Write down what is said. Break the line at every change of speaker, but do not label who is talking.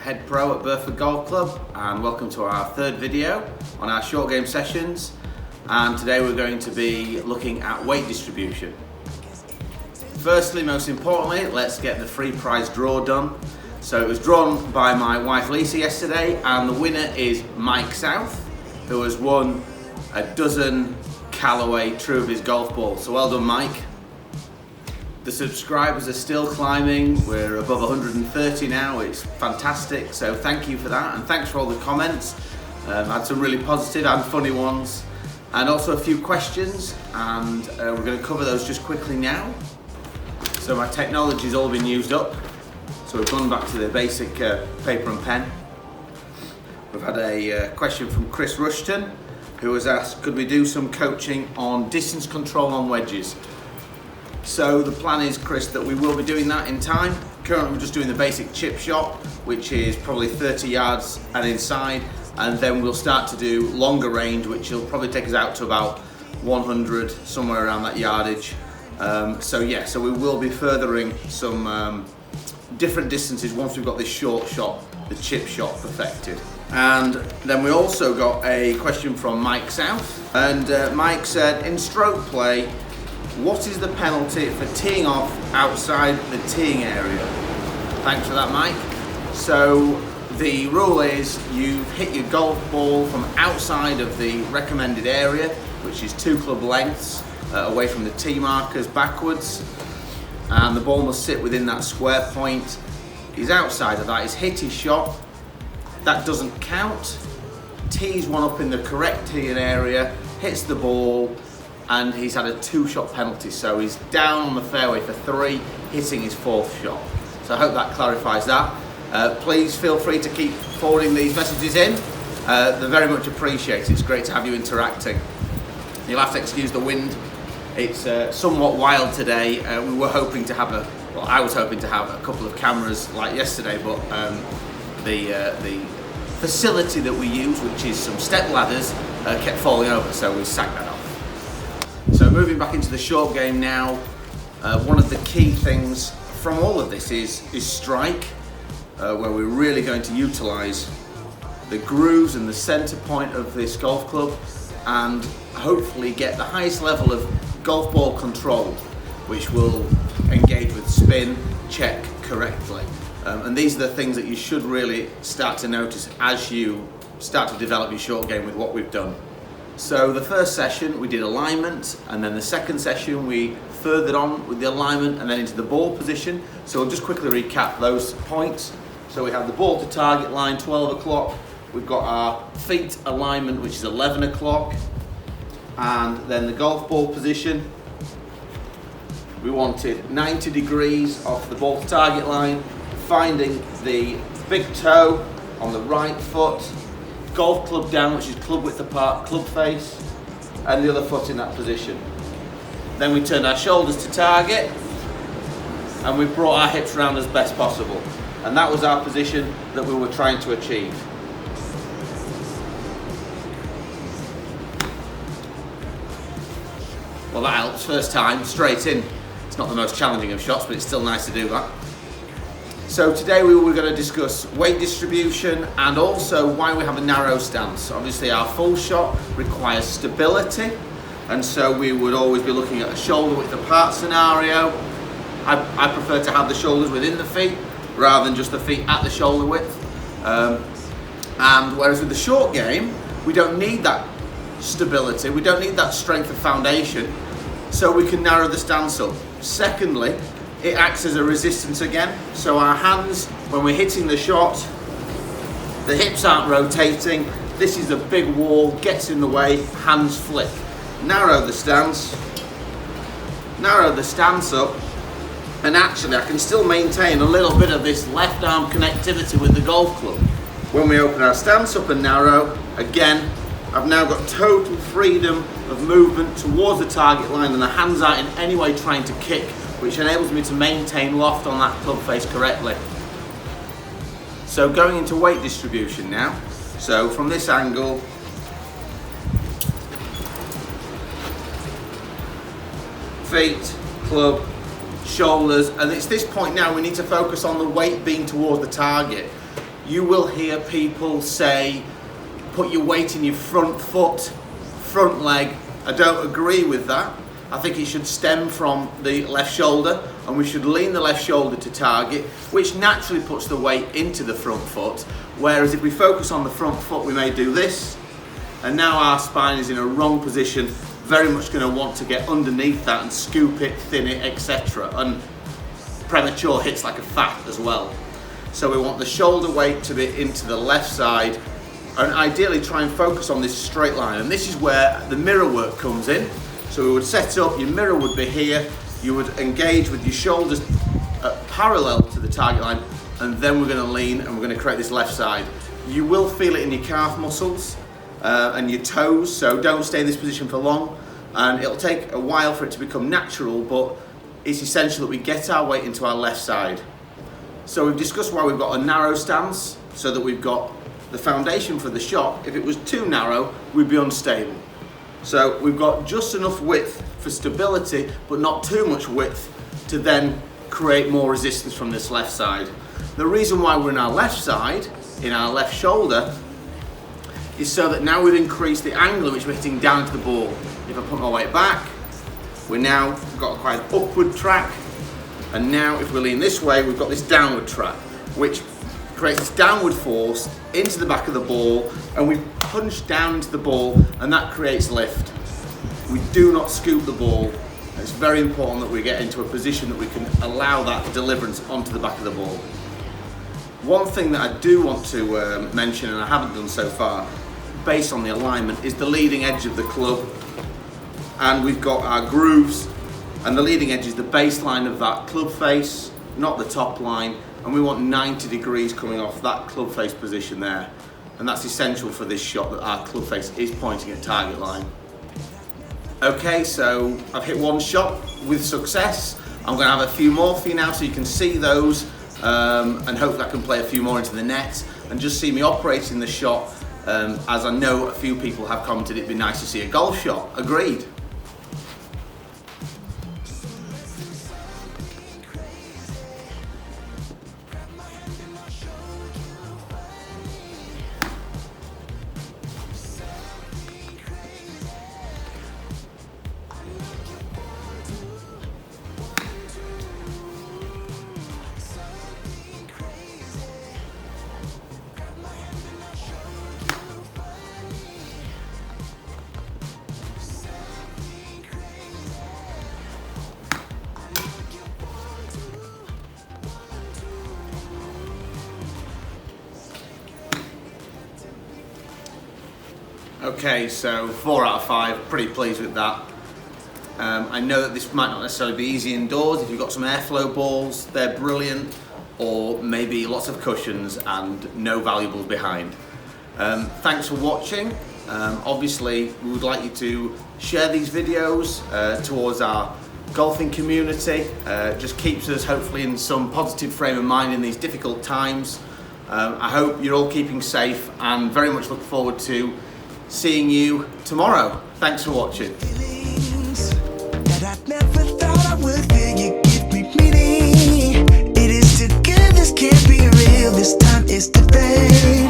head pro at Burford Golf Club, and welcome to our third video on our short game sessions. And today we're going to be looking at weight distribution. Firstly, most importantly, let's get the free prize draw done. So it was drawn by my wife Lisa yesterday, and the winner is Mike South, who has won a dozen Callaway True of his golf ball. So well done, Mike. The subscribers are still climbing. We're above 130 now. It's fantastic. So thank you for that, and thanks for all the comments. Had some really positive and funny ones, and also a few questions, and we're going to cover those just quickly now. So my technology's all been used up. So we've gone back to the basic paper and pen. We've had a question from Chris Rushton, who has asked, could we do some coaching on distance control on wedges? So the plan is, Chris, that we will be doing that in time. Currently we're just doing the basic chip shot, which is probably 30 yards and inside, and then we'll start to do longer range, which will probably take us out to about 100, somewhere around that yardage. So we will be furthering some different distances once we've got this short shot, the chip shot, perfected. And then we also got a question from Mike South, and Mike said, in stroke play, what is the penalty for teeing off outside the teeing area? Thanks for that, Mike. So the rule is you've hit your golf ball from outside of the recommended area, which is 2 club lengths away from the tee markers backwards, and the ball must sit within that square point. He's outside of that, he's hit his shot, that doesn't count. Tees one up in the correct teeing area, hits the ball, and he's had a 2-shot penalty, so he's down on the fairway for 3, hitting his 4th shot. So I hope that clarifies that. Please feel free to keep forwarding these messages in. They're very much appreciated. It's great to have you interacting. You'll have to excuse the wind. It's somewhat wild today. We were hoping to have I was hoping to have a couple of cameras like yesterday, but the facility that we use, which is some step ladders, kept falling over, so we sacked that off. So moving back into the short game now, one of the key things from all of this is strike, where we're really going to utilise the grooves and the centre point of this golf club, and hopefully get the highest level of golf ball control, which will engage with spin, check correctly. And these are the things that you should really start to notice as you start to develop your short game with what we've done. So the first session we did alignment, and then the second session we furthered on with the alignment and then into the ball position. So we'll just quickly recap those points. So we have the ball to target line, 12 o'clock. We've got our feet alignment, which is 11 o'clock. And then the golf ball position, we wanted 90 degrees off the ball to target line, finding the big toe on the right foot, golf club down, which is club width apart, club face, and the other foot in that position. Then we turned our shoulders to target, and we brought our hips round as best possible. And that was our position that we were trying to achieve. Well, that helps. First time, straight in. It's not the most challenging of shots, but it's still nice to do that. So today we were going to discuss weight distribution and also why we have a narrow stance. Obviously our full shot requires stability, and so we would always be looking at a shoulder width apart scenario. I prefer to have the shoulders within the feet rather than just the feet at the shoulder width. And whereas with the short game, we don't need that stability, we don't need that strength of foundation, so we can narrow the stance up. Secondly, it acts as a resistance again, so our hands, when we're hitting the shot, the hips aren't rotating, this is a big wall, gets in the way, hands flick. Narrow the stance up, and actually I can still maintain a little bit of this left arm connectivity with the golf club. When we open our stance up and narrow, again, I've now got total freedom of movement towards the target line, and the hands aren't in any way trying to kick, which enables me to maintain loft on that club face correctly. So going into weight distribution now. So from this angle, feet, club, shoulders, and it's this point now we need to focus on the weight being towards the target. You will hear people say, put your weight in your front foot, front leg. I don't agree with that. I think it should stem from the left shoulder, and we should lean the left shoulder to target, which naturally puts the weight into the front foot. Whereas if we focus on the front foot, we may do this, and now our spine is in a wrong position, very much going to want to get underneath that and scoop it, thin it, etc. And premature hits like a fat as well. So we want the shoulder weight to be into the left side, and ideally try and focus on this straight line. And this is where the mirror work comes in. So we would set up, your mirror would be here, you would engage with your shoulders parallel to the target line, and then we're going to lean and we're going to create this left side. You will feel it in your calf muscles and your toes, so don't stay in this position for long, and it'll take a while for it to become natural, but it's essential that we get our weight into our left side. So we've discussed why we've got a narrow stance, so that we've got the foundation for the shot. If it was too narrow, we'd be unstable. So we've got just enough width for stability, but not too much width to then create more resistance from this left side. The reason why we're in our left side, in our left shoulder, is so that now we've increased the angle at which we're hitting down to the ball. If I put my weight back, we're now got quite an upward track, and now if we lean this way, we've got this downward track, which creates this downward force into the back of the ball, and we punch down into the ball, and that creates lift. We do not scoop the ball. It's very important that we get into a position that we can allow that deliverance onto the back of the ball. One thing that I do want to mention, and I haven't done so far, based on the alignment, is the leading edge of the club. And we've got our grooves, and the leading edge is the baseline of that club face, not the top line, and we want 90 degrees coming off that club face position there. And that's essential for this shot, that our club face is pointing at target line. Okay, so I've hit one shot with success. I'm going to have a few more for you now so you can see those, and hopefully I can play a few more into the net and just see me operating the shot, as I know a few people have commented it'd be nice to see a golf shot. Agreed. Okay, so 4 out of 5, pretty pleased with that. I know that this might not necessarily be easy indoors. If you've got some airflow balls, they're brilliant, or maybe lots of cushions and no valuables behind. Thanks for watching. Obviously, we would like you to share these videos towards our golfing community. Just keeps us hopefully in some positive frame of mind in these difficult times. I hope you're all keeping safe, and very much look forward to seeing you tomorrow. Thanks for watching. That I never thought I would feel, you give me meaning. It is too good, this can't be real. This time it's the fate.